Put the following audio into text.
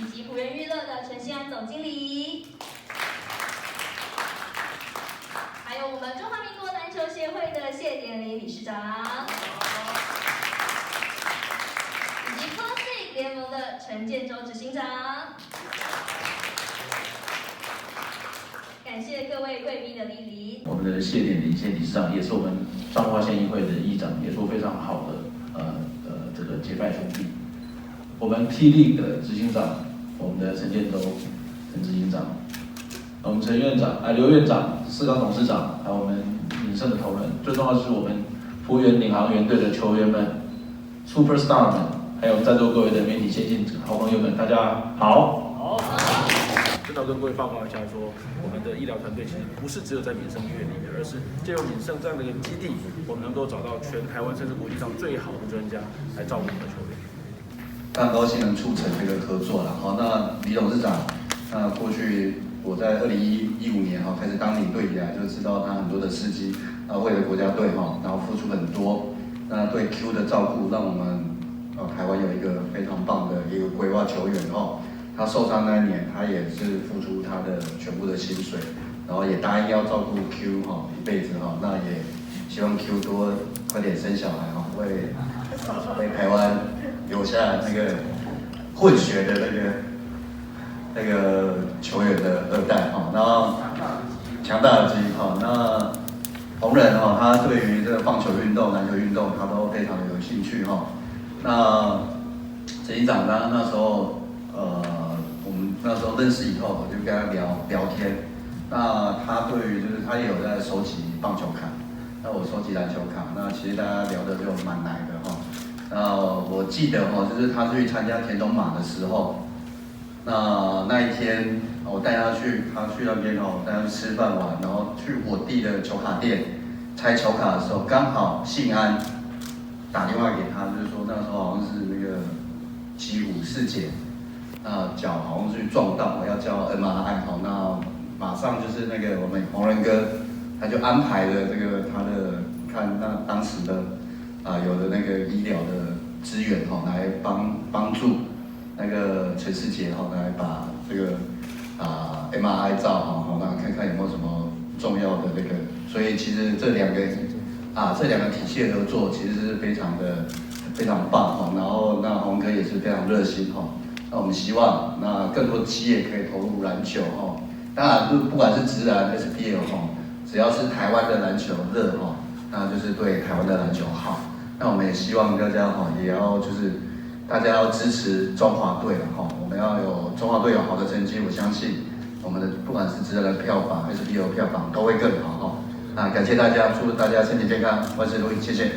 以及湖人娱乐的陈信安总经理，还有我们中华民国篮球协会的谢典林理事长，以及 Classic 联盟的陈建州执行长。感谢各位贵宾的莅临。我们的谢典林谢理事长也是我们彰化县议会的议长，也是非常好的这个结拜兄弟。我们 T League 的执行长，我们的陈建州陈执行长，我们陈院长、刘院长、四港董事长，还有我们民生的同仁，最重要的是我们福原领航员队的球员们、Superstar 们，还有在座各位的媒体先进好朋友们，大家好。真的跟各位报告一下说，我们的医疗团队其实不是只有在民生医院里面，而是借由民生这样的一个基地，我们能够找到全台湾甚至国际上最好的专家来照顾我们的球员。非常高兴能促成这个合作了。好，那李董事长，那过去我在2015年开始当领队以来，就知道他很多的事迹，为了国家队然后付出很多。那对 Q 的照顾，让我们台湾有一个非常棒的一个规划球员他受伤那一年，他也是付出他的全部的薪水，然后也答应要照顾 Q 一辈子那也希望 Q 快点生小孩为台湾留下那个混血的那个球员的二代然后强大的基因那同仁他对于这个棒球运动、篮球运动他都非常的有兴趣那执行长那时候我们那时候认识以后，我就跟他聊天。那他对于他也有在收集棒球卡，那我收集篮球卡。那其实大家聊的就蛮来的那我记得就是他去参加田中马的时候，那一天我带他去那边带他去吃饭玩，然后去我弟的球卡店拆球卡的时候，刚好信安打电话给他，就是说那时候好像是那个击鼓事件。脚好像是撞到，要叫 MRI 那马上就是那个我们洪仁哥，他就安排了这个他的看那当时的有的那个医疗的资源来帮助那个陈世杰来把这个MRI 照那看看有没有什么重要的那个，所以其实这两个体系的合作其实是非常棒然后那洪哥也是非常热心那我们希望那更多企业可以投入篮球当然不管是职篮 SBL 只要是台湾的篮球热那就是对台湾的篮球好。那我们也希望大家也要就是大家要支持中华队了我们要有中华队有好的成绩，我相信我们的不管是职篮的票房 SBL 票房都会更好那感谢大家，祝大家身体健康，万事如意，谢谢。